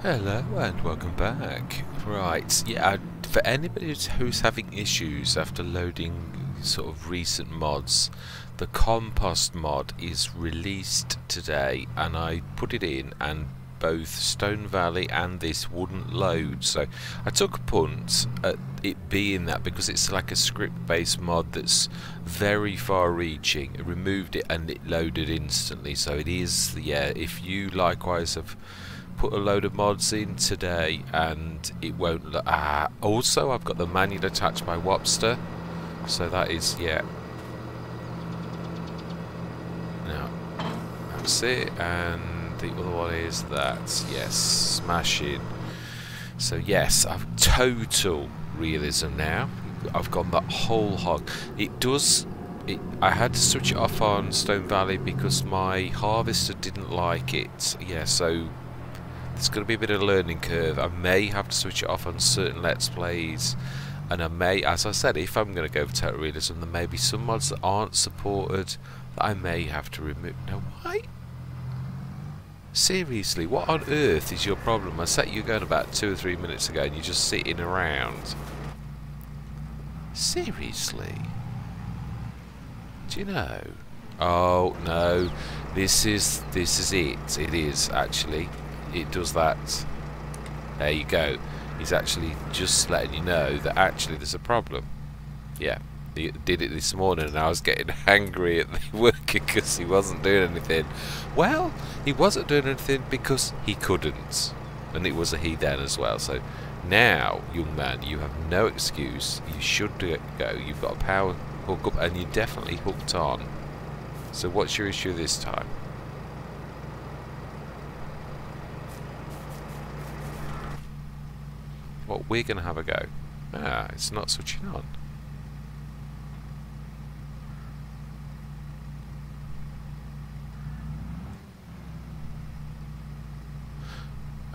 Hello and welcome back. Right, yeah, for anybody who's having issues after loading sort of recent mods, the compost mod is released today and I put it in and both Stone Valley and this wouldn't load, so I took a punt at it being that because it's like a script based mod that's very far reaching. I removed it and it loaded instantly, so it is, yeah, if you likewise have put a load of mods in today and it won't also I've got the manual attached by Wobster, so that is, yeah, now that's it, and the other one is that, yes, smashing. So yes, I've total realism now. I've gone that whole hog. I had to switch it off on Stone Valley because my harvester didn't like it. Yeah, so there's going to be a bit of a learning curve. I may have to switch it off on certain Let's Plays, and I may, as I said, if I'm going to go for total realism, there may be some mods that aren't supported that I may have to remove. Now, why? Seriously, what on earth is your problem? I set you going about 2 or 3 minutes ago, and you're just sitting around. Seriously? Do you know? Oh no, this is it. It is actually. It does that. There you go. He's actually just letting you know that actually there's a problem. Yeah, he did it this morning and I was getting angry at the worker because he wasn't doing anything. Well, he wasn't doing anything because he couldn't, and it was a he then as well. So now, young man, you have no excuse. You should go. You've got a power hook up and you're definitely hooked on. So what's your issue this time? Well, we're going to have a go. Ah, it's not switching on.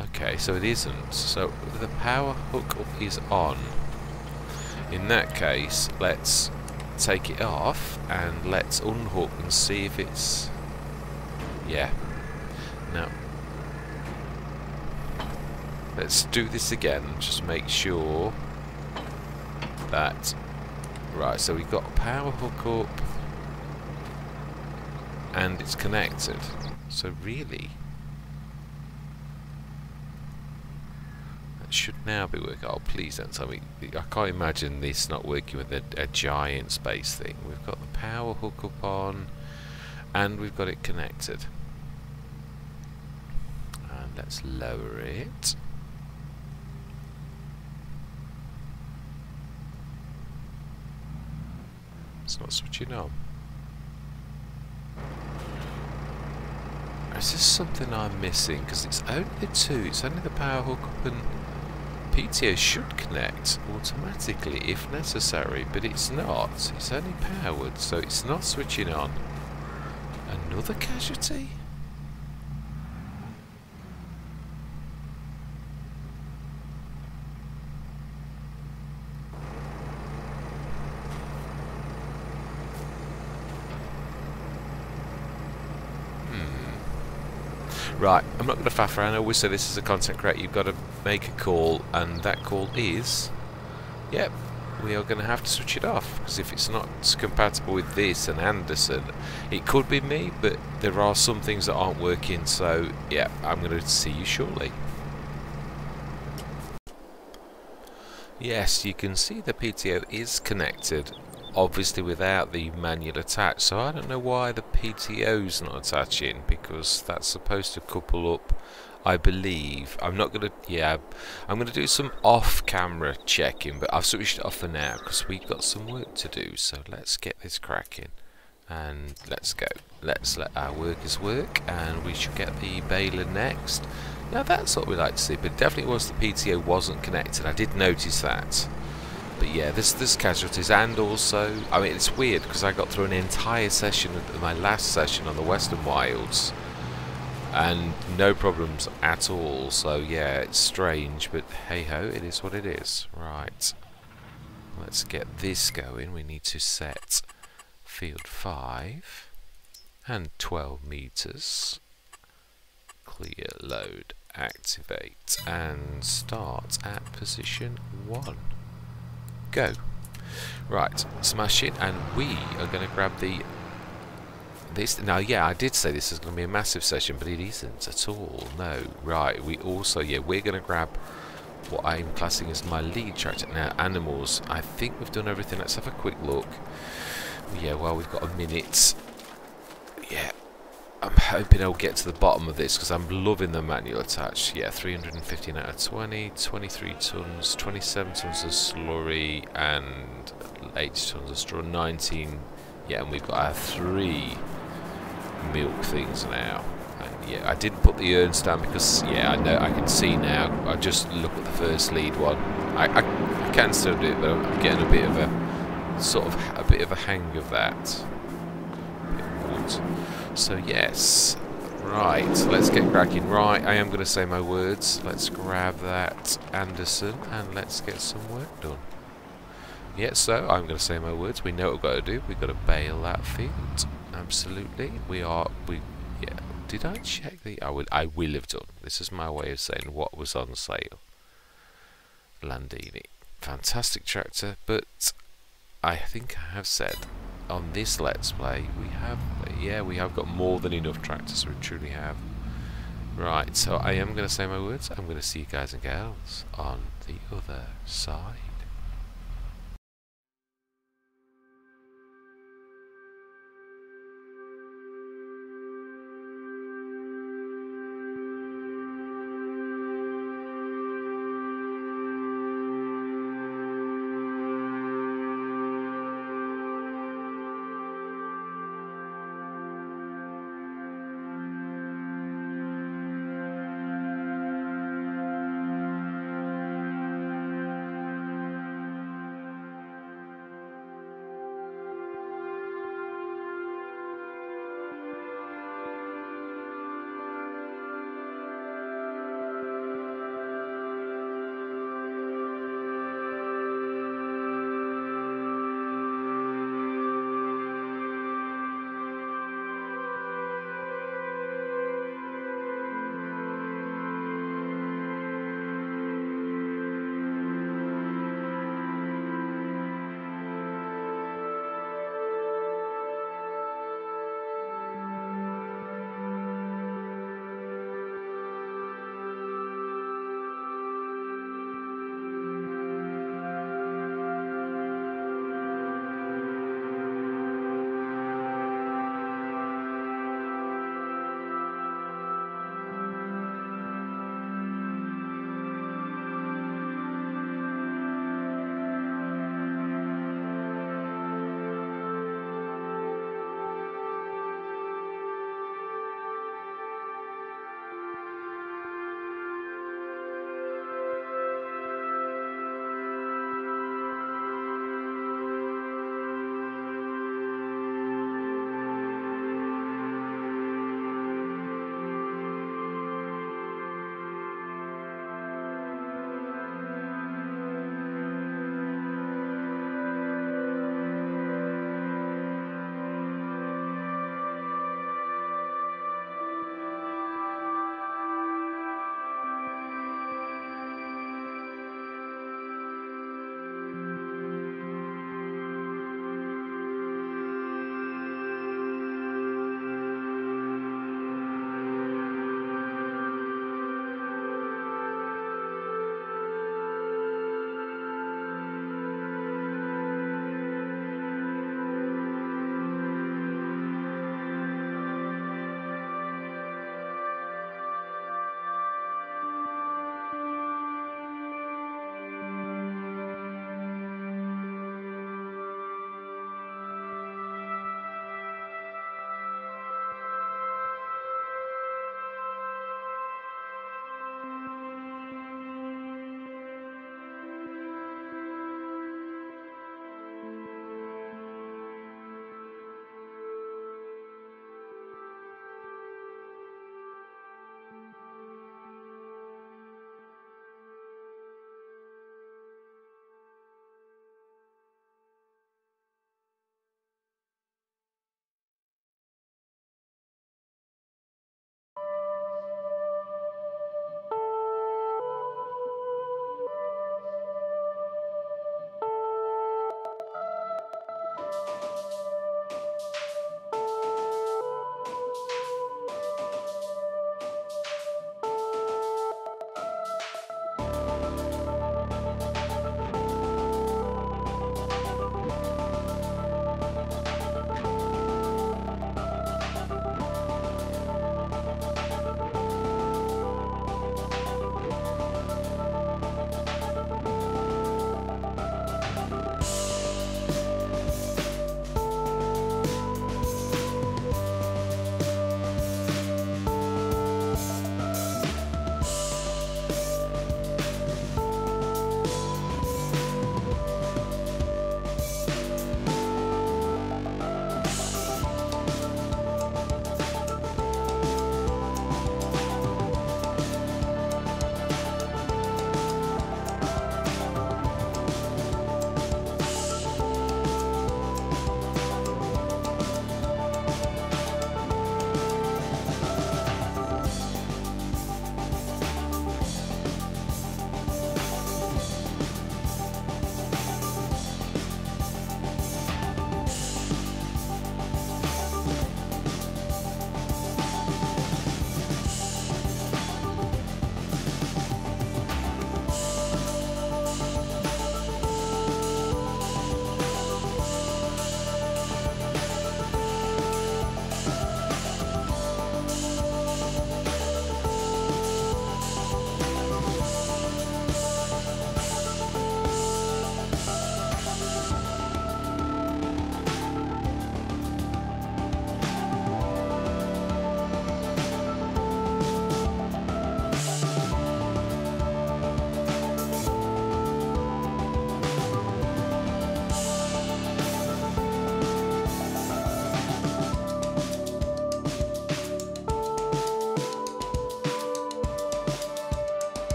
Okay, so it isn't. So the power hookup is on. In that case, let's take it off and let's unhook and see if it's... Yeah. Now, let's do this again and just make sure that... Right, so we've got a power hook up and it's connected. So really, that should now be working. Oh, please don't tell me. I can't imagine this not working with a giant space thing. We've got the power hook up on and we've got it connected. And let's lower it. It's not switching on. Is this something I'm missing? Because it's only the two. It's only the power hookup, and PTO should connect automatically if necessary, but it's not. It's only powered, so it's not switching on. Another casualty? Right, I'm not going to faff around. I always say this is a content creator. You've got to make a call, and that call is... Yep, we are going to have to switch it off, because if it's not compatible with this and Anderson, it could be me, but there are some things that aren't working, so yeah, I'm going to see you shortly. Yes, you can see the PTO is connected, obviously without the manual attached, so I don't know why the PTO's not attaching, because that's supposed to couple up, I believe. I'm not going to, yeah, I'm going to do some off-camera checking, but I've switched it off for now because we've got some work to do, so let's get this cracking and let's go. Let's let our workers work, and we should get the baler next. Now that's what we like to see, but it definitely was the PTO wasn't connected. I did notice that. But yeah, there's casualties, and also, I mean, it's weird because I got through an entire session, my last session on the Western Wilds, and no problems at all. So yeah, it's strange, but hey ho, it is what it is. Right, let's get this going. We need to set field 5 and 12 meters. Clear, load, activate and start at position 1. Go. Right, smash it, and we are going to grab this. Now, yeah, I did say this is going to be a massive session, but it isn't at all. No, right. We also, yeah, we're going to grab what I'm classing as my lead tractor. Now, animals. I think we've done everything. Let's have a quick look. Yeah, well, we've got a minute. Yeah, I'm hoping I'll get to the bottom of this because I'm loving the manual attach. Yeah, 315 out of 20, 23 tons, 27 tons of slurry, and 80 tons of straw, 19. Yeah, and we've got our 3 milk things now. And yeah, I didn't put the urns down because, yeah, I know I can see now. I just look at the first lead one. I can still do it, but I'm getting a bit of a hang of that. So yes, right, let's get cracking. Right, I am going to say my words. Let's grab that Anderson and let's get some work done. Yeah, so I'm going to say my words. We know what we've got to do. We've got to bale that field. Absolutely. Yeah. Did I check the? I will have done. This is my way of saying what was on sale. Landini, fantastic tractor, but I think I have said on this Let's Play we have got more than enough tractors. We truly have. Right, so I am going to say my words. I'm going to see you guys and girls on the other side.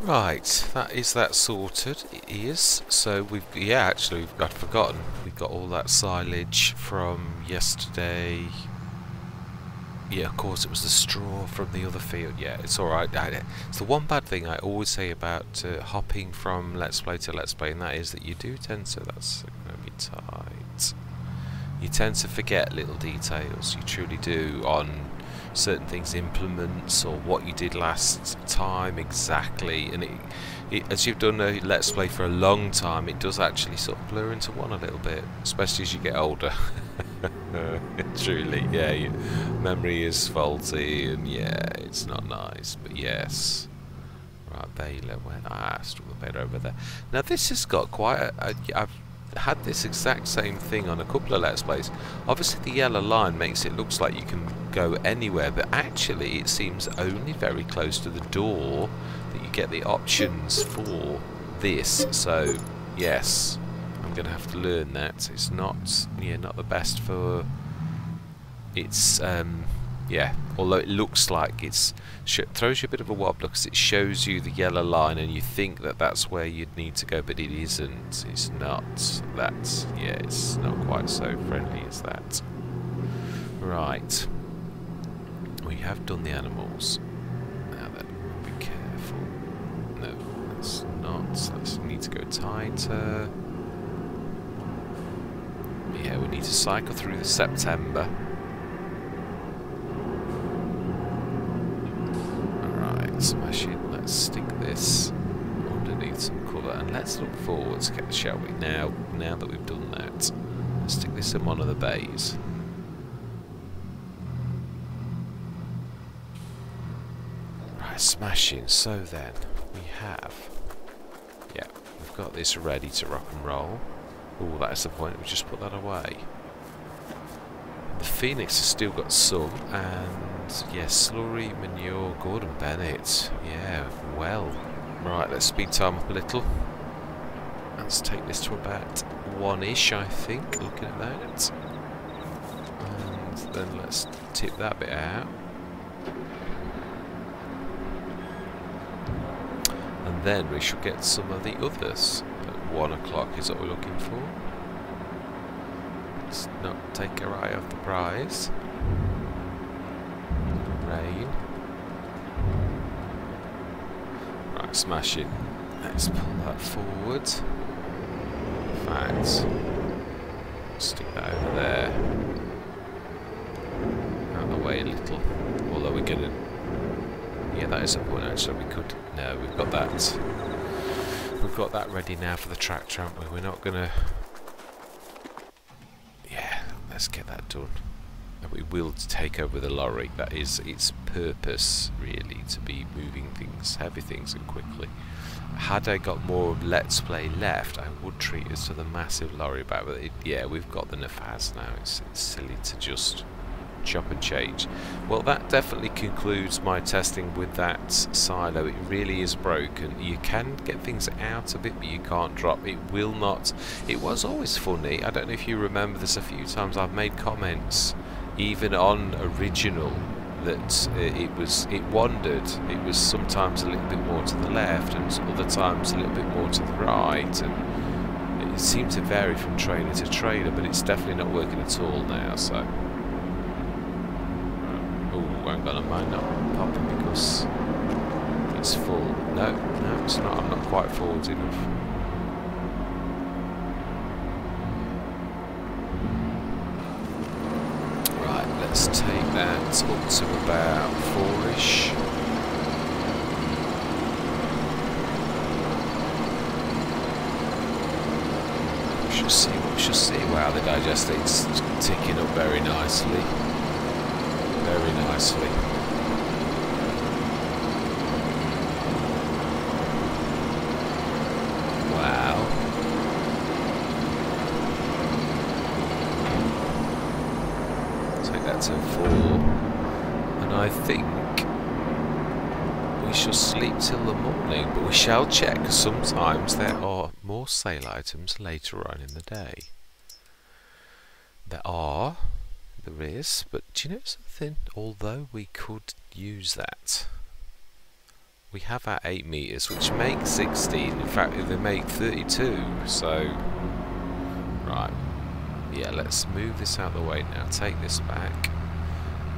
Right, that is that sorted. It is. So I'd forgotten. We got all that silage from yesterday. Yeah, of course, it was the straw from the other field. Yeah, it's alright. It's the one bad thing I always say about hopping from Let's Play to Let's Play, and that is that you do tend to... That's going to be tight. You tend to forget little details. You truly do, on certain things, implements, or what you did last time exactly. And as you've done a Let's Play for a long time, it does actually sort of blur into one a little bit, especially as you get older. Truly, yeah, your memory is faulty, and yeah, it's not nice, but yes. Right, baler, still the baler over there. Now this has got quite I've had this exact same thing on a couple of Let's Plays. Obviously the yellow line makes it looks like you can go anywhere, but actually it seems only very close to the door that you get the options for this, so yes. I'm going to have to learn that. It's not the best for... It's, although it looks like it's... throws you a bit of a wobbler because it shows you the yellow line and you think that that's where you'd need to go, but it isn't. It's not. It's not quite so friendly as that. Right. We have done the animals. Now then, be careful. No, that's not. Let's need to go tighter. Yeah, we need to cycle through the September. Alright, smash it. Let's stick this underneath some colour. And let's look forwards, shall we? Now that we've done that. Let's stick this in one of the bays. Right, smashing. So then, we have... Yeah, we've got this ready to rock and roll. Oh, that is the point. We just put that away. The Phoenix has still got some, and yes, slurry, manure, Gordon Bennett. Yeah, well. Right, let's speed time up a little. Let's take this to about 1-ish, I think, looking at that. And then let's tip that bit out. And then we should get some of the others. 1 o'clock is what we're looking for. Let's not take our eye off the prize. Rain. Right, smash it. Let's pull that forward. In fact, stick that over there. Out of the way a little. Although we're gonna... Yeah, that is a point actually. We could... No, we've got that. We've got that ready now for the tractor, haven't we? We're not gonna... Yeah, let's get that done. And we will take over the lorry. That is its purpose, really, to be moving things, heavy things, and quickly. Had I got more Let's Play left, I would treat us to the massive lorry back. But yeah, we've got the Nefaz now. It's silly to just chop and change. Well, that definitely concludes my testing with that silo. It really is broken. You can get things out of it, but you can't drop. It will not. It was always funny. I don't know if you remember this. A few times I've made comments, even on original, that it wandered. It was sometimes a little bit more to the left, and other times a little bit more to the right, and it seemed to vary from trailer to trailer. But it's definitely not working at all now. So. Hang on, I might not popping because it's full. No, it's not. I'm not quite forward enough. Right, let's take that up to about 4-ish. We shall see. Wow, the digestate's ticking up very nicely. Very nicely. Wow. Take that to 4. And I think we shall sleep till the morning, but we shall check, because sometimes there are more sale items later on in the day. There is, but do you know something? Although we could use that, we have our 8 meters, which make 16. In fact, they make 32. So, right, yeah, let's move this out of the way now. Take this back,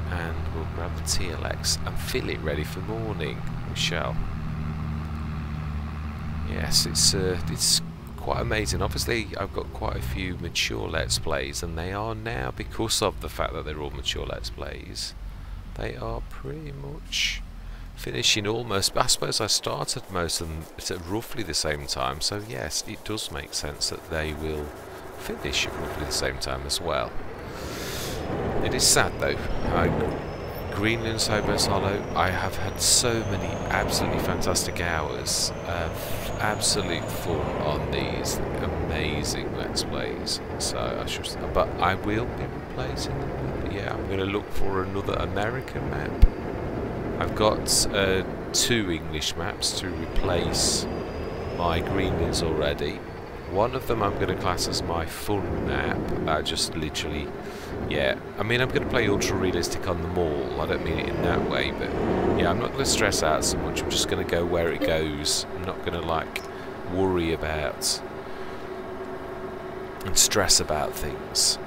and we'll grab the TLX and fill it ready for morning. We shall. Yes, it's quite amazing. Obviously, I've got quite a few mature Let's Plays, and they are now, because of the fact that they're all mature Let's Plays, they are pretty much finishing almost. I suppose I started most of them at roughly the same time, so yes, it does make sense that they will finish at roughly the same time as well. It is sad though. Greenland's Hobos Hollow, I have had so many absolutely fantastic hours of absolute fun on these amazing Let's Plays. So I should, but I will be replacing them with, yeah, I'm going to look for another American map. I've got 2 English maps to replace my Greenlands already. One of them I'm going to class as my fun map, just literally, yeah, I mean I'm going to play ultra realistic on them all, I don't mean it in that way, but yeah, I'm not going to stress out so much, I'm just going to go where it goes. I'm not going to like worry about and stress about things.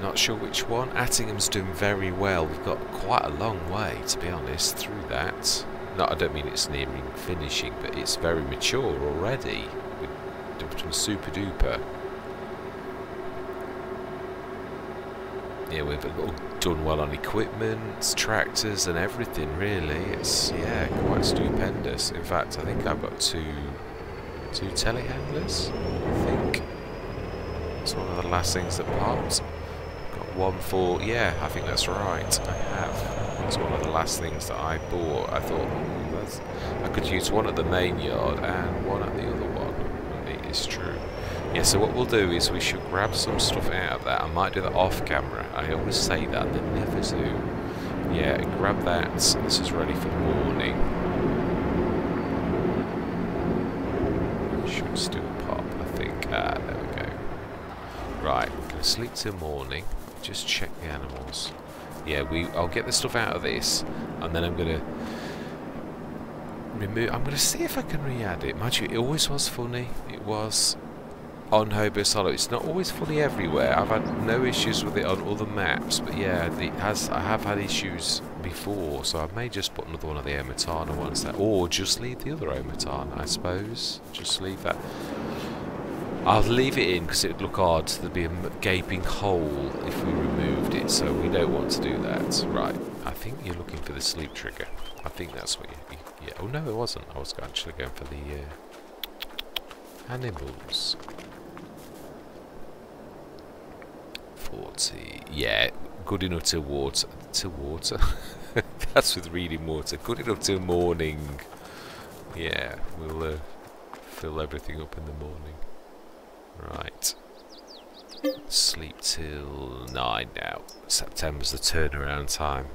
Not sure which one. Attingham's doing very well. We've got quite a long way, to be honest, through that. No, I don't mean it's nearing finishing, but it's very mature already. We're super duper. Yeah, we've done well on equipment, tractors, and everything. Really, it's, yeah, quite stupendous. In fact, I think I've got two telehandlers. I think it's one of the last things that popped. Got one for, yeah, I think that's right. I have. It's one of the last things that I bought. I thought I could use one at the main yard and one at the other one. And it is true. Yeah, so what we'll do is we should grab some stuff out of that. I might do that off camera. I always say that, and they never do. Yeah, grab that. This is ready for the morning. Should still pop, I think. Ah, there we go. Right, I'm going to sleep till morning. Just check the animals. Yeah, I'll get the stuff out of this, and then I'm going to remove. I'm going to see if I can re-add it. Mind you, it always was funny. It was on Hobos Hollow. It's not always funny everywhere. I've had no issues with it on other maps, but yeah, I have had issues before, so I may just put another one of the Omatana ones there, or just leave the other Omatana, I suppose. Just leave that. I'll leave it in because it would look odd. There'd be a gaping hole if we removed it, so we don't want to do that. Right, I think you're looking for the sleep trigger. I think that's what you yeah. Oh no, it wasn't. I was actually going for the animals. 40. Yeah, good enough till water. Till water? That's with reading water. Good enough till morning. Yeah, we'll fill everything up in the morning. Right. Sleep till 9 now. September's the turnaround time.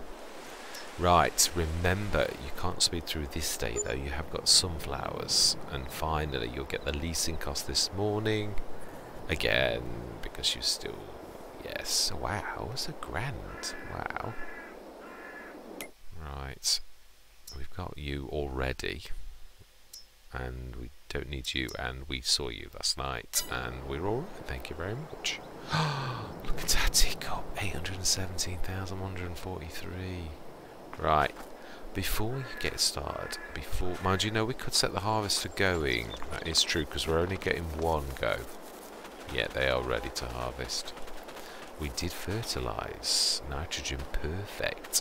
Right, remember, you can't speed through this day though. You have got sunflowers. And finally, you'll get the leasing cost this morning. Again, because you still... Yes, wow, it's £1,000. Wow. Right. We've got you already. And we don't need you, and we saw you last night, and we're alright, thank you very much. Look at that tick up, 817,143. Right, before you get started, mind you, we could set the harvester going. That is true, because we're only getting one go. Yeah, they are ready to harvest. We did fertilise, nitrogen perfect.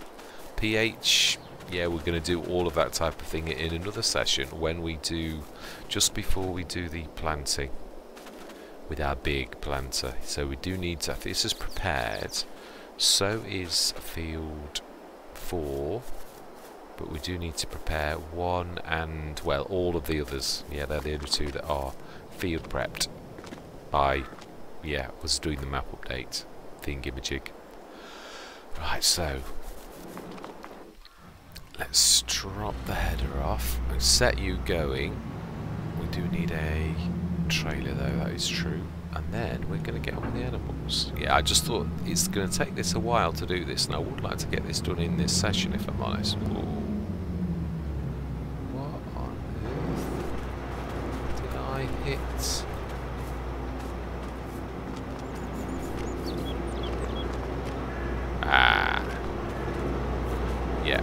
pH, yeah, we're going to do all of that type of thing in another session when we do, just before we do the planting with our big planter. So we do need to, this is prepared, so is field 4, but we do need to prepare 1 and, well, all of the others. Yeah, they're the only 2 that are field prepped. I was doing the map update thingamajig. Right, so let's drop the header off and set you going. We do need a trailer though, that is true. And then we're going to get on with the animals. Yeah, I just thought it's going to take this a while to do this, and I would like to get this done in this session if I'm honest. Ooh. What? Yeah,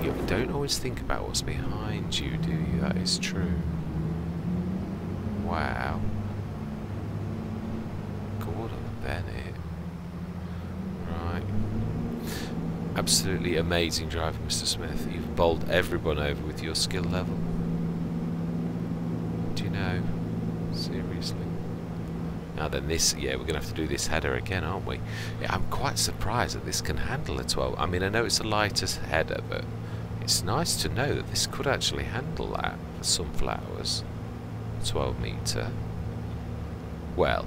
you don't always think about what's behind you, do you? That is true. Wow. Gordon Bennett. Right. Absolutely amazing driving, Mr. Smith. You've bowled everyone over with your skill level. Do you know? Seriously. Now then this, yeah, we're going to have to do this header again, aren't we? Yeah, I'm quite surprised that this can handle a 12. I mean, I know it's a lighter header, but it's nice to know that this could actually handle that for Sunflowers. 12 metre. Well,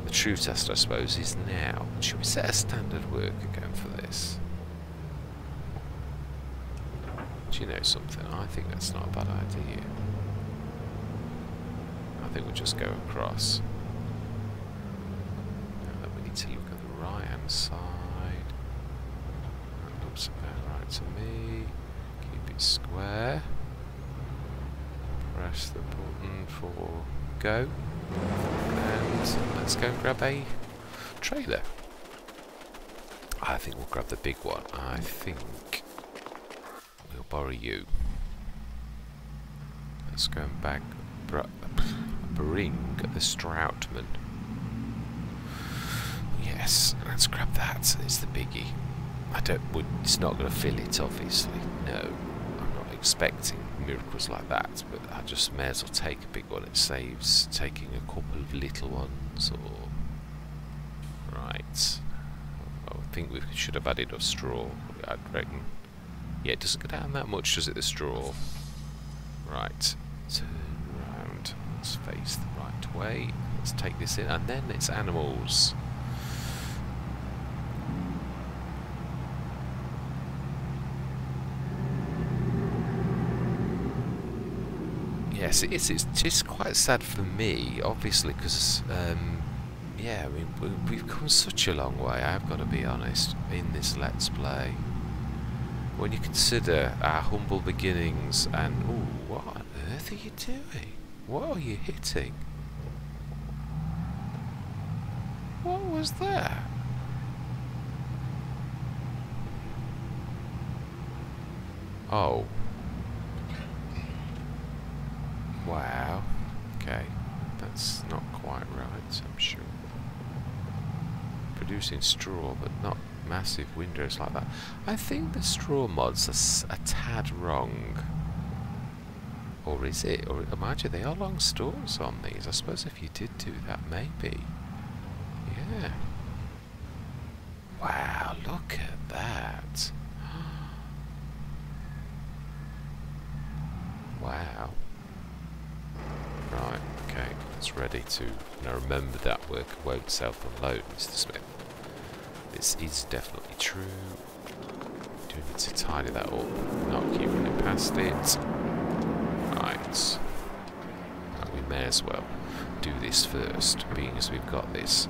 the true test, I suppose, is now. Should we set a standard work again for this? Do you know something? I think that's not a bad idea. I think we'll just go across. To look at the right hand side. That looks about right to me. Keep it square. Press the button for go. And let's go and grab a trailer. I think we'll grab the big one. I think we'll borrow you. Let's go and bring the Stroutman. Yes, let's grab that. It's the biggie. It's not going to fill it, obviously. No, I'm not expecting miracles like that. But I just may as well take a big one. It saves taking a couple of little ones. Or right. I think we should have added a straw. I'd reckon. Yeah, it doesn't go down that much, does it? The straw. Right. Turn around. Let's face the right way. Let's take this in, and then it's animals. Yes, it's quite sad for me, obviously, because yeah, I mean we've come such a long way. I've got to be honest in this Let's Play. When you consider our humble beginnings, and ooh, what on earth are you doing? What are you hitting? What was that? Oh. Wow. Okay. That's not quite right, I'm sure. Producing straw, but not massive windows like that. I think the straw mod's a tad wrong. Or is it? Or imagine they are long stalks on these. I suppose if you did do that, maybe. Yeah. Wow, look at that. Wow. Right, okay, that's ready to... Now remember that worker won't self-unload, Mr. Smith. This is definitely true. Do need to tidy that up, not keep running past it. Right. Now we may as well do this first, being as we've got this.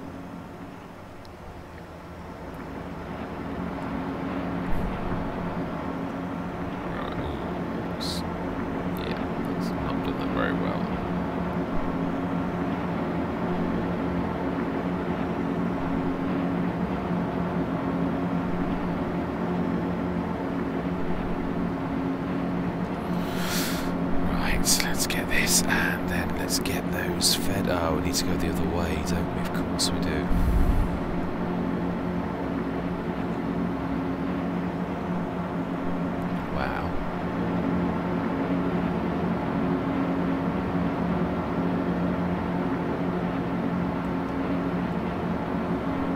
Let's get this, and then let's get those fed. Oh, we need to go the other way, don't we? Of course we do. Wow.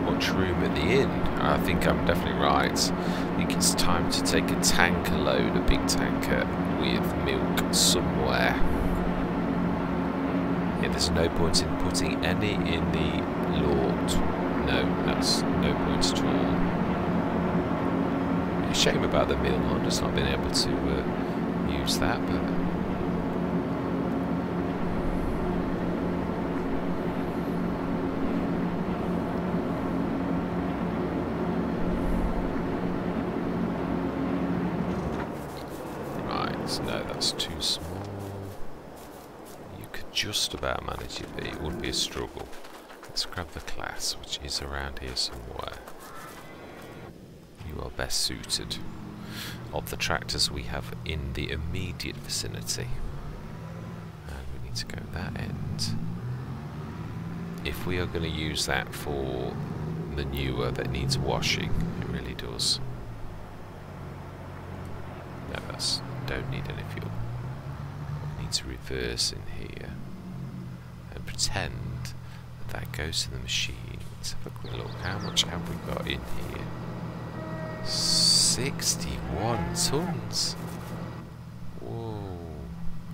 Much room at the inn. I think I'm definitely right. I think it's time to take a tanker load, a big tanker with milk somewhere. Yeah, there's no point in putting any in the Lord. No, that's no point at all. A shame about the mill. I've just not been able to use that, but no, that's too small. You could just about manage it, but it would be a struggle. Let's grab the class, which is around here somewhere. You are best suited. of the tractors we have in the immediate vicinity. And we need to go that end. If we are going to use that for manure that needs washing, it really does. No, that's don't need any fuel. We need to reverse in here and pretend that that goes to the machine. Let's have a quick look. How much have we got in here? 61 tons. Whoa.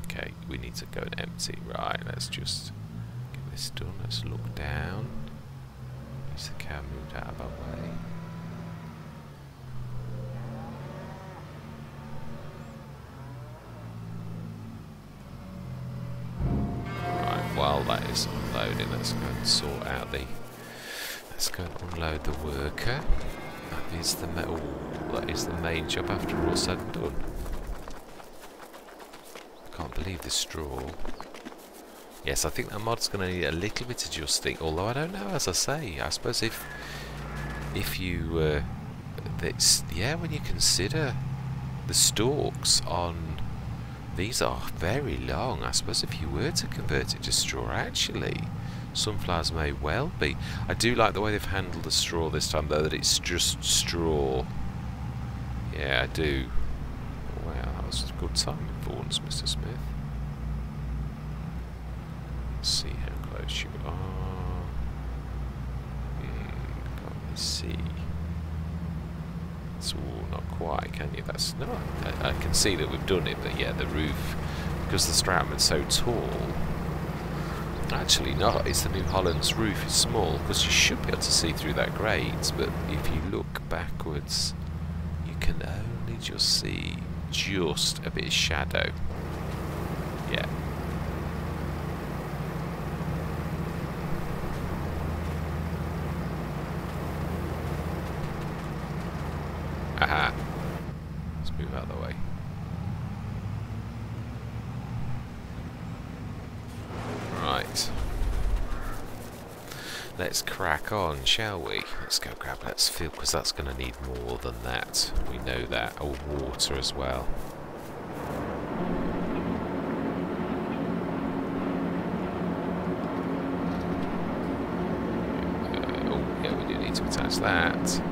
Okay, we need to go and empty. Right, let's just get this done. Let's look down. Is the cow moved out of our way? Right, while that is unloading, let's go and sort out the... Let's go and unload the worker. That is the metal. That is the main job after all said and done. I can't believe this straw. Yes, I think that mod's going to need a little bit adjusting. Although I don't know, as I say, I suppose if you yeah, when you consider the stalks on these are very long. I suppose if you were to convert it to straw, actually, sunflowers may well be. I do like the way they've handled the straw this time, though, that it's just straw. Yeah, I do. Wow, that was a good timing for once, Mr. Smith. Let's see how close you are. Can't really see. It's all not quite, can you? That's no. I can see that we've done it, but yeah, the roof, because the Stratman's so tall. Actually not, it's the New Holland's roof is small, because you should be able to see through that grate, but if you look backwards, you can only just see just a bit of shadow. Yeah. Aha. Let's move out of the way. Right. Let's crack on, shall we? Let's go grab, let's fill, because that's going to need more than that. We know that. Oh, water as well. Oh, yeah, we do need to attach that.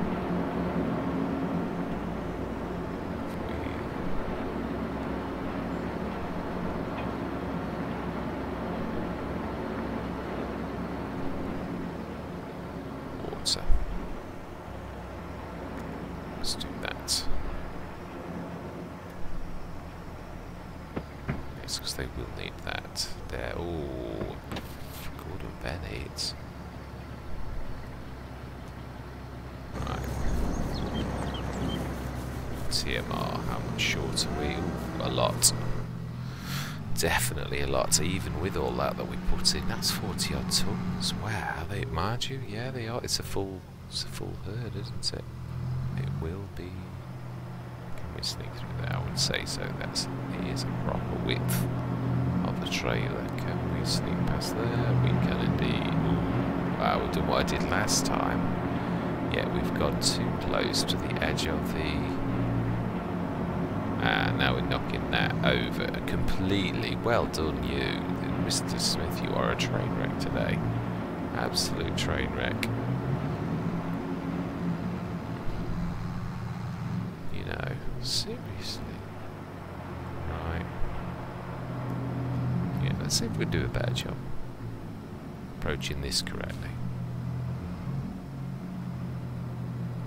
Let's do that. Yes, because they will need that. There. Oh, Gordon Bennett. Right. TMR. How much short are we? Ooh, a lot. Definitely a lot. Even with all that we put in, that's 40 odd tons. Wow. Are they, mind you? Yeah, they are. It's a full herd, isn't it? It will be. Can we sneak through there? I would say so. It is a proper width of the trailer. Can we sneak past there? We can indeed. Ooh, wow, we've done what I did last time. Yeah, we've got too close to the edge of the. Now we're knocking that over completely. Well done, you, Mr. Smith. You are a train wreck today. Absolute train wreck. Seriously? Right. Yeah, let's see if we do a better job approaching this correctly.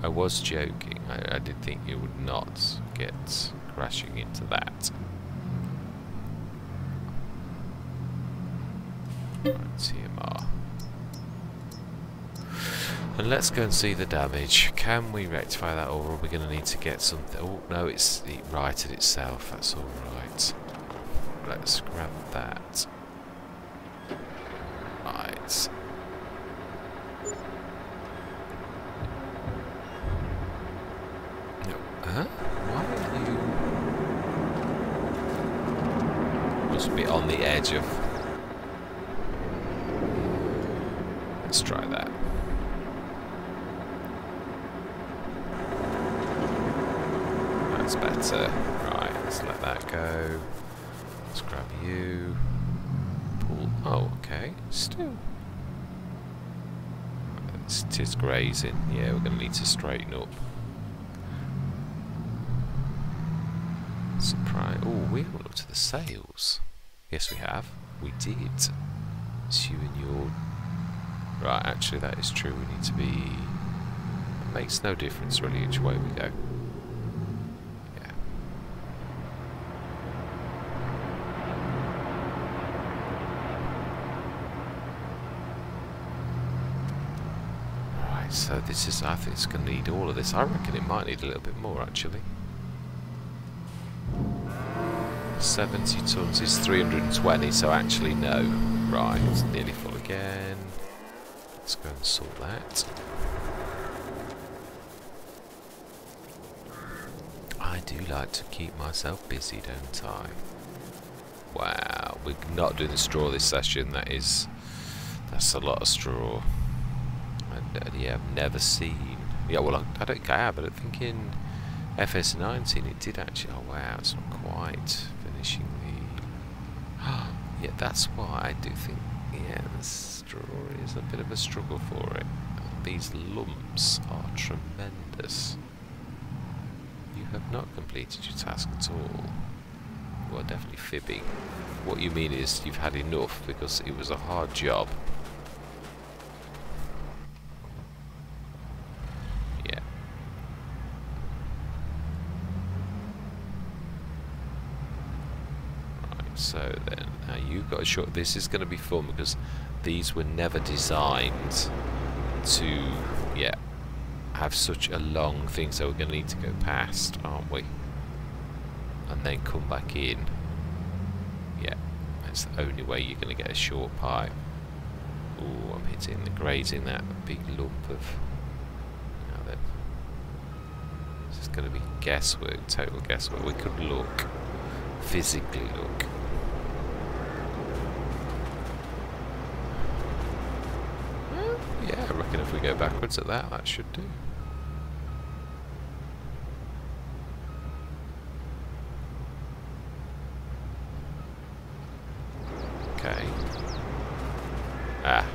I was joking. I did think you would not get crashing into that. Right, TMR. And let's go and see the damage. Can we rectify that, or are we going to need to get something? Oh, no, it righted itself. That's alright. Let's grab that. Right. No. Huh? Why are you... Must be on the edge of... Let's try that. That's better. Right, let's let that go. Let's grab you. Pull. Oh, okay. Still. It is grazing. Yeah, we're going to need to straighten up. Surprise. Oh, we haven't looked at the sails. Yes, we have. We did. It's you and your... Right, actually, that is true. We need to be... It makes no difference, really, which way we go. Yeah. Right, so this is... I think it's going to need all of this. I reckon it might need a little bit more, actually. 70 tons is 320, so actually no. Right, it's nearly full again. Let's go and sort that. I do like to keep myself busy, don't I? Wow, we're not doing the straw this session. That's a lot of straw. And yeah, I've never seen... Yeah, well, I don't think I have, but I think in FS19 it did actually... Oh wow, it's not quite finishing the... Yeah, that's why I do think... Yeah, the straw is a bit of a struggle for it. These lumps are tremendous. You have not completed your task at all. You are definitely fibbing. What you mean is you've had enough because it was a hard job. Yeah. Right, so then, now you've got a short... This is going to be fun because these were never designed to, yeah, have such a long thing, so we're going to need to go past, aren't we? And then come back in. Yeah, that's the only way you're going to get a short pipe. Oh, I'm hitting the grazing that big lump of... Now then, this is going to be guesswork, total guesswork. We could look, physically look. Yeah, I reckon if we go backwards at that, that should do. Okay. Ah.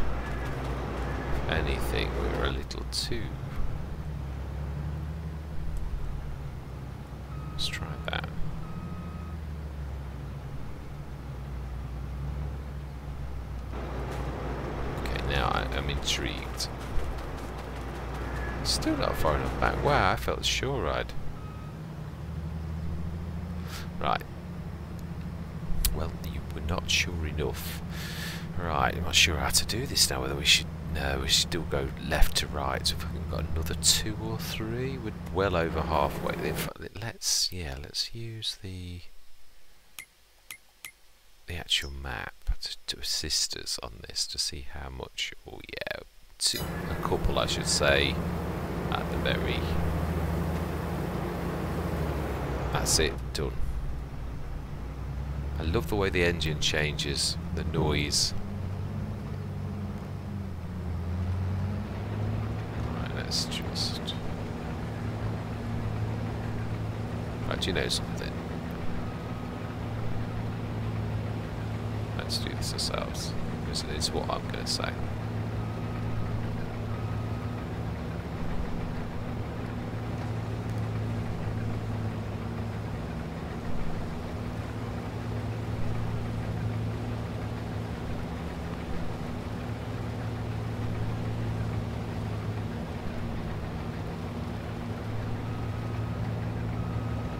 If anything, we're a little too... Let's try that. I'm intrigued. Still not far enough back. Wow, I felt sure I'd... Right. Well, you were not sure enough. Right, I'm not sure how to do this now. Whether we should... No, we should still go left to right. So if we've got another 2 or 3, we're well over halfway. Let's use the actual map to assist us on this to see how much. Oh yeah, a couple I should say at the very... That's it, done. I love the way the engine changes, the noise. Right, let's just... Right, do you know something? Let's do this ourselves, because it's what I'm going to say.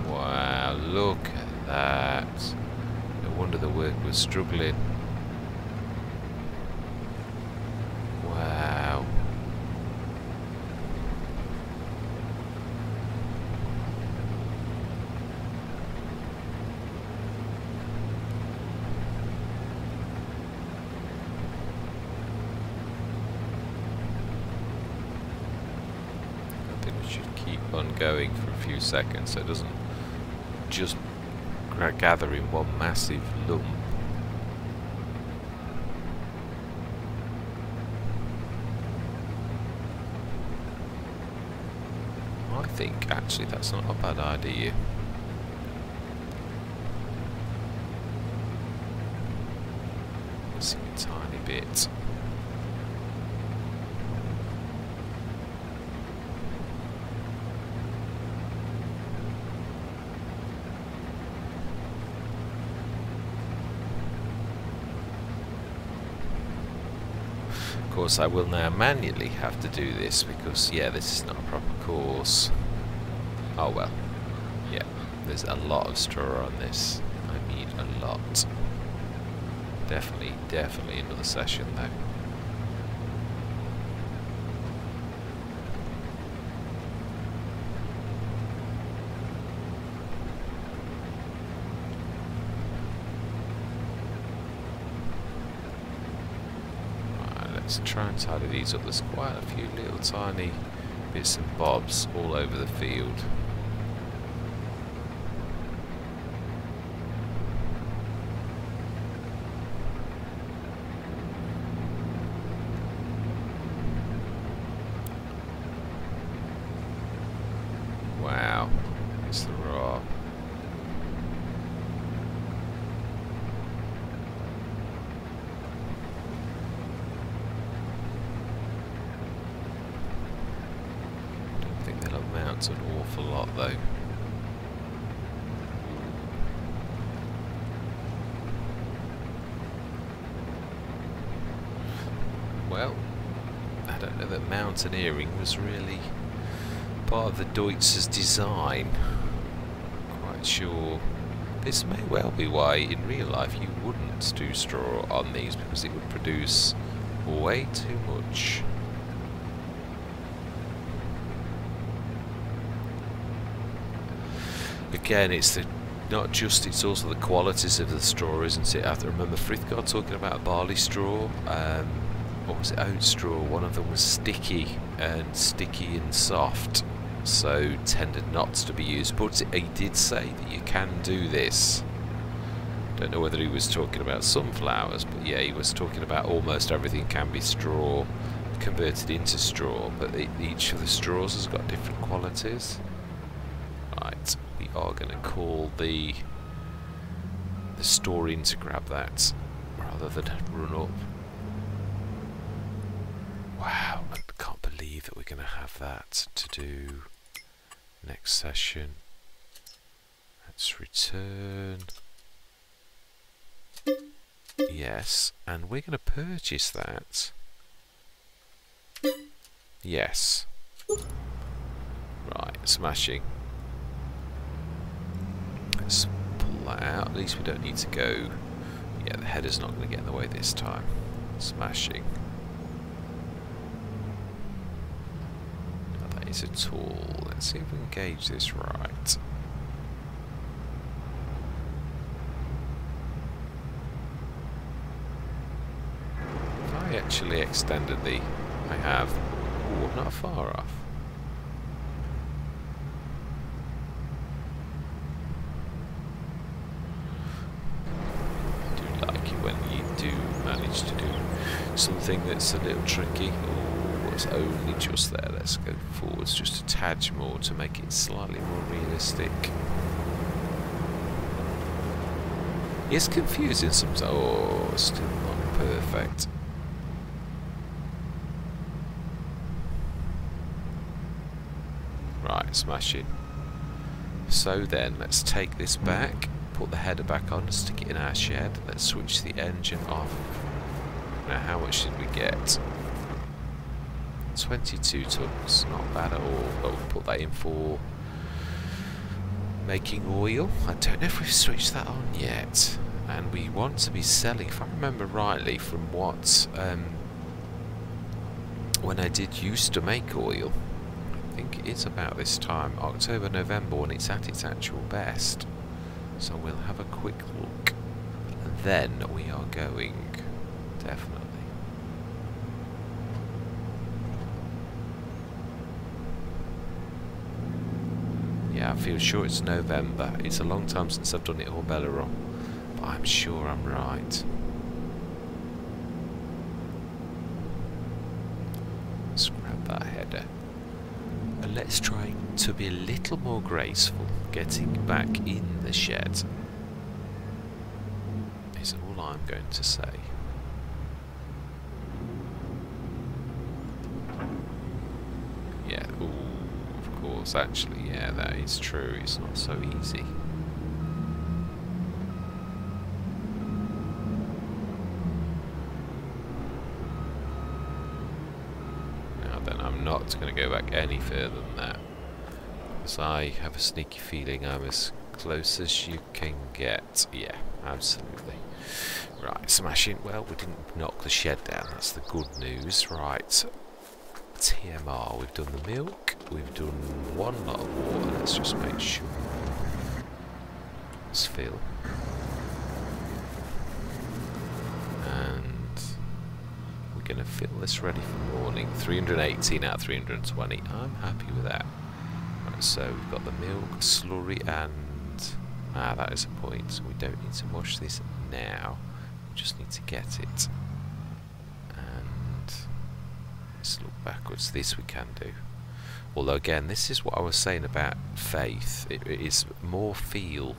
Wow, look at that. No wonder the work was struggling. Wow. I think we should keep on going for a few seconds so it doesn't just gather in one massive lump. I think actually that's not a bad idea. bit. Of course, I will now manually have to do this because, yeah, this is not a proper course. Oh well. Yeah, there's a lot of straw on this. I mean, a lot. Definitely another session though. Let's try and tidy these up. There's quite a few little tiny bits and bobs all over the field. Wow, it's the raw. An awful lot though. Well, I don't know that mountaineering was really part of the Deutz's design. Quite sure. This may well be why in real life you wouldn't do straw on these, because it would produce way too much. Again, it's it's also the qualities of the straw, isn't it? I have to remember Frithgard talking about barley straw, what was it, oat straw, one of them was sticky and soft, so tended not to be used, but he did say that you can do this. Don't know whether he was talking about sunflowers, but yeah, he was talking about almost everything can be straw, converted into straw, but each of the straws has got different qualities. Right. We are going to call the store in to grab that rather than run up. Wow, I can't believe that we're going to have that to do next session. Let's return. Yes, and we're going to purchase that. Yes. Right, smashing. Let's pull that out. At least we don't need to go. Yeah, the header's not going to get in the way this time. Smashing. Oh, that is a tool. Let's see if we can gauge this right. If I actually extended the... I have. Ooh, I'm not far off. To do something that's a little tricky. Oh, it's only just there. Let's go forwards just a tad more to make it slightly more realistic. It's confusing sometimes. Oh, still not perfect. Right, smash it. So then, let's take this back, put the header back on, stick it in our shed. Let's switch the engine off. Now, how much did we get? 22 tons, not bad at all. But we'll put that in for making oil. I don't know if we've switched that on yet. And we want to be selling, if I remember rightly, from what when I did used to make oil. I think it's about this time, October, November, when it's at its actual best. So we'll have a quick look. And then we are going. Definitely. Yeah, I feel sure it's November. It's a long time since I've done it all Belleron, but I'm sure I'm right. Let's grab that header. And let's try to be a little more graceful getting back in the shed. Is all I'm going to say. course, actually, yeah, that is true. It's not so easy. Now then, I'm not going to go back any further than that, because I have a sneaky feeling I'm as close as you can get. Yeah, absolutely. Right, smashing. Well, we didn't knock the shed down. That's the good news. Right. TMR. We've done the milk. We've done one lot of water. Let's just make sure. Let's fill. And we're going to fill this ready for morning. 318 out of 320. I'm happy with that. Right, so we've got the milk, slurry, and that is a point. We don't need to wash this now. We just need to get it. And let's look backwards. This we can do. Although again, this is what I was saying about faith. It is more feel.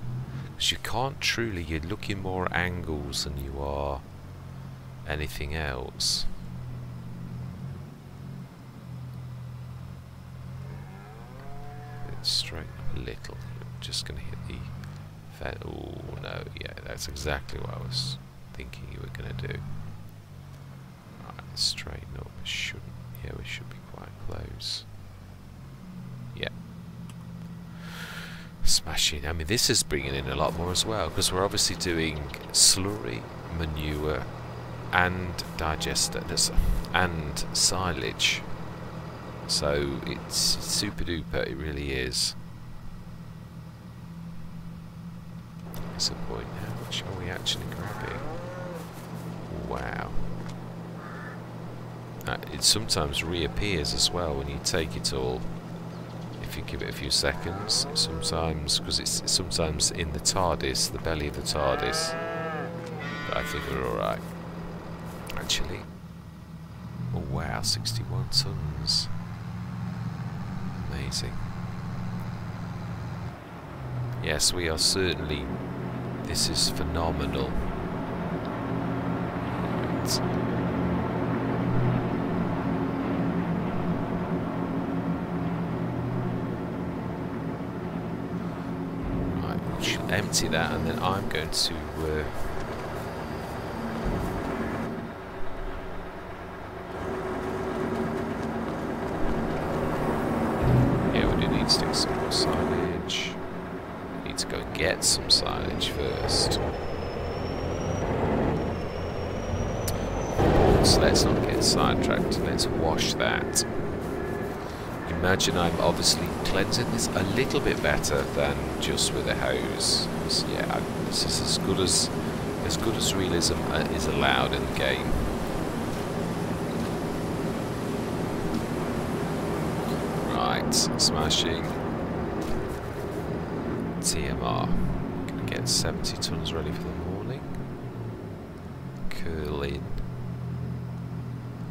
Because you can't truly, you're looking more at angles than you are anything else. Let's straighten up a little. You're just going to hit the... Oh no, yeah, that's exactly what I was thinking you were going to do. Right, straighten up. Shouldn't. Yeah, we should be quite close. Yeah. Smashing. I mean, this is bringing in a lot more as well, because we're obviously doing slurry, manure, and digesters, and silage. So it's super duper, it really is. That's a point. How much are we actually grabbing? Wow. It sometimes reappears as well when you take it all. If you give it a few seconds, sometimes, because it's sometimes in the TARDIS, the belly of the TARDIS. But I think we're alright. Actually. Oh wow, 61 tons. Amazing. Yes, we are certainly... This is phenomenal. Right, we should empty that, and then I'm going to... yeah, we do need to do some more silage. We need to go and get some silage first. So let's not get sidetracked. Let's wash that. Imagine I'm obviously cleansing this a little bit better than just with a hose. Yeah, this is as good as realism is allowed in the game. Right, smashing. TMR. Gonna get 70 tons ready for the morning. Curl in.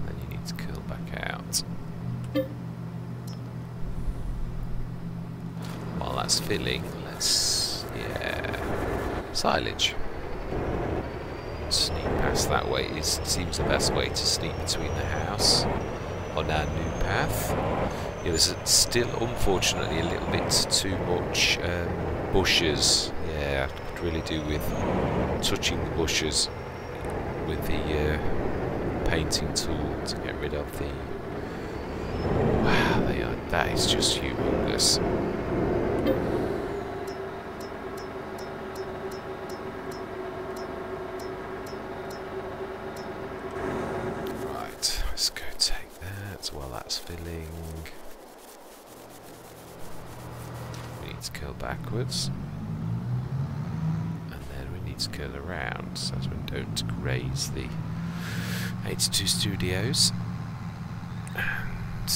Then you need to curl back out. While that's filling, let's, yeah, silage. Sneak past that way. It seems the best way to sneak between the house on our new path. Yeah, there's still, unfortunately, a little bit too much bushes. Yeah, I could really do with touching the bushes with the painting tool to get rid of the... Wow, they are, that is just humongous. Right, let's go take that while that's filling. We need to curl backwards. And then we need to curl around so as we don't graze the 82 Studios. And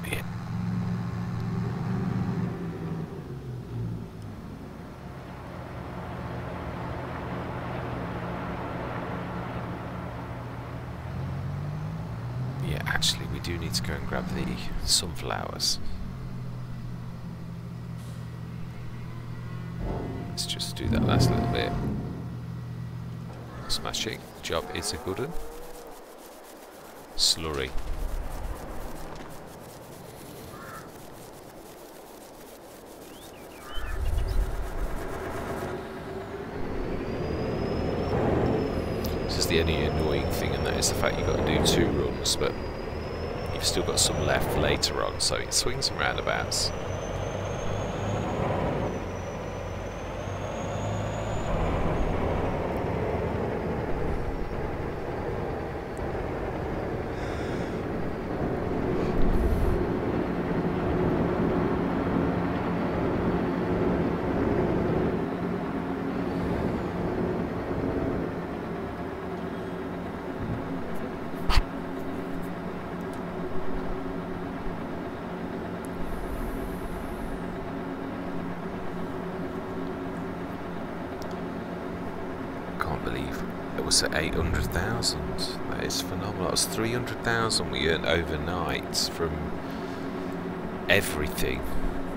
yeah. Yeah, actually we do need to go and grab the sunflowers. Let's just do that last little bit. Smashing. Job is a good one. Slurry. the only annoying thing, and that is the fact you've got to do 2 runs, but you've still got some left later on, so it swings and roundabouts. Believe it was at 800,000. That is phenomenal. That was 300,000 we earned overnight from everything.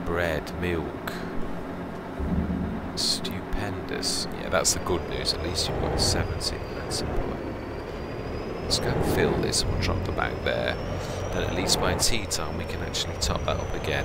Bread, milk. Stupendous. Yeah, that's the good news. At least you've got 70. That's important. Let's go and fill this. We'll drop the bag there. Then at least by tea time we can actually top that up again.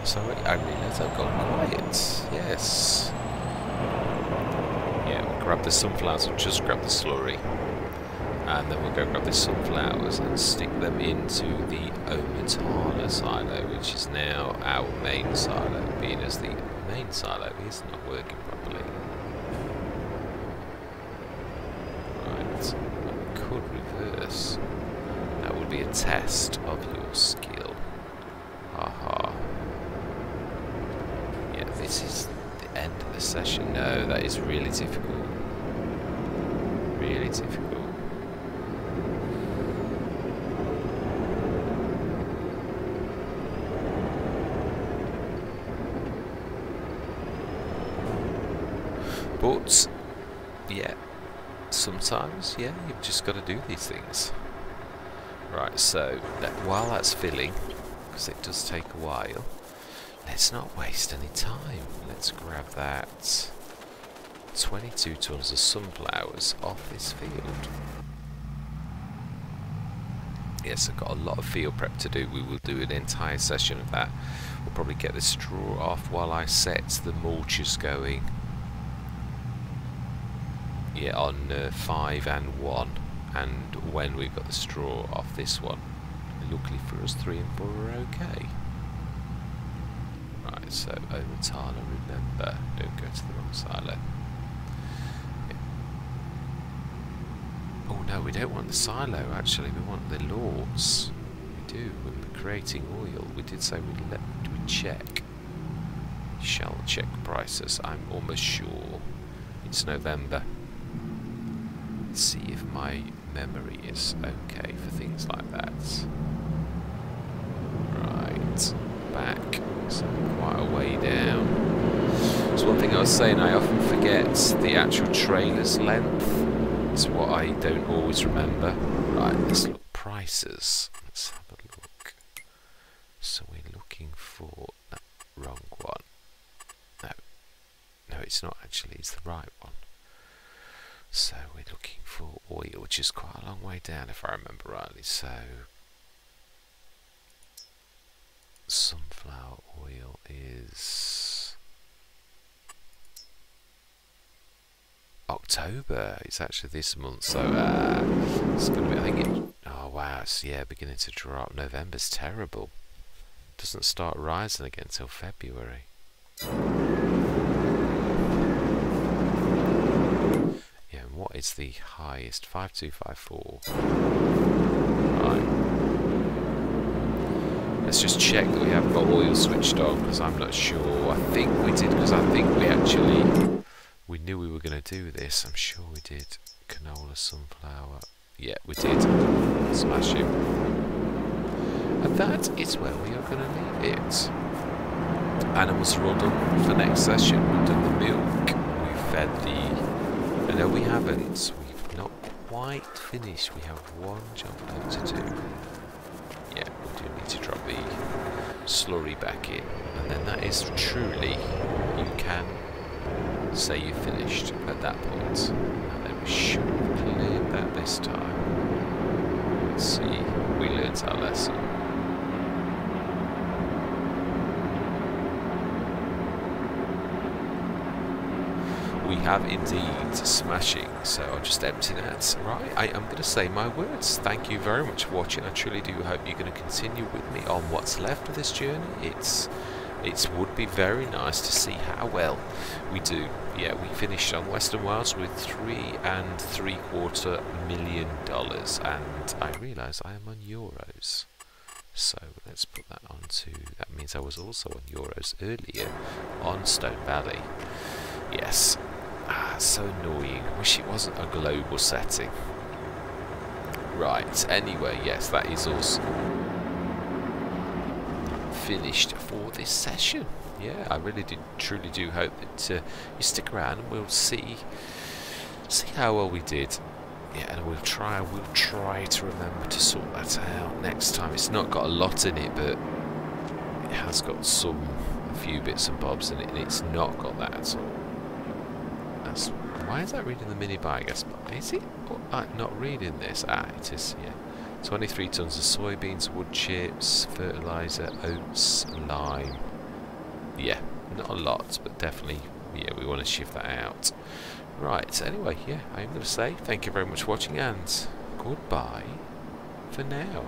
So I realise I've gone quiet. Yes. Yeah, we'll grab the sunflowers. We'll just grab the slurry, and then we'll go grab the sunflowers and stick them into the Omatala silo, which is now our main silo, being as the main silo is not working properly. Right, I could reverse. That would be a test of your skill. Haha. Yeah, this is the end of the session. No, that is really difficult. Really difficult. But, yeah, sometimes, yeah, you've just got to do these things. Right, so, while that's filling, because it does take a while, let's not waste any time. Let's grab that 22 tons of sunflowers off this field. Yes, I've got a lot of field prep to do. We will do an entire session of that. We'll probably get the straw off while I set the mulches going. Yeah, on 5 and 1, and when we've got the straw off this one. Luckily for us, 3 and 4 are okay. Right, so Omatala, remember, don't go to the wrong silo. Yeah. Oh no, we don't want the silo actually, we want the lords. We do, when we're creating oil. We did say we'd check. We shall check prices, I'm almost sure. It's November. Let's see if my memory is okay for things like that. Right, back. So quite a way down. So one thing I was saying, I often forget the actual trailer's length. It's what I don't always remember. Right, let's look prices. Let's have a look. So we're looking for the wrong one. No, it's not actually. It's the right one. So we're looking for oil, which is quite a long way down if I remember rightly. So sunflower oil is October. It's actually this month, so it's going to be, I think it, oh wow, it's, yeah, beginning to drop. November's terrible. Doesn't start rising again till February. Yeah, and what is the highest? 5254. Right. Let's just check that we haven't got oil switched on, because I'm not sure. I think we did, because I think we actually, we knew we were going to do this. I'm sure we did. Canola, sunflower, Yeah, we did. Smash him. And that is where we are going to leave it. Animals are all done for next session. We've done the milk. We've fed the... No, we haven't. We've not quite finished. We have one job left to do. Yeah, we do need to drop the slurry back in. And then that is truly... You can say you're finished at that point. And then we should have cleared that this time. Let's see. We learnt our lesson. We have indeed smashing, so I'll just empty that. Right, I am going to say my words. Thank you very much for watching. I truly do hope you're going to continue with me on what's left of this journey. It would be very nice to see how well we do. Yeah, we finished on Western Wales with $3.75 million, and I realise I am on euros. So let's put that onto. That means I was also on euros earlier on Stone Valley. Yes. So annoying. Wish it wasn't a global setting. Right, anyway, yes, that is also finished for this session. Yeah, I really truly do hope that you stick around and we'll see how well we did. Yeah, and we'll try to remember to sort that out next time. It's not got a lot in it, but it has got a few bits and bobs in it, and it's not got that at all. Why is that reading the mini bag? Is it? Not reading this? It is, yeah. 23 tons of soybeans, wood chips, fertiliser, oats, lime. Yeah, not a lot, but definitely, yeah, we want to shift that out. Right, anyway, yeah, I'm going to say thank you very much for watching, and goodbye for now.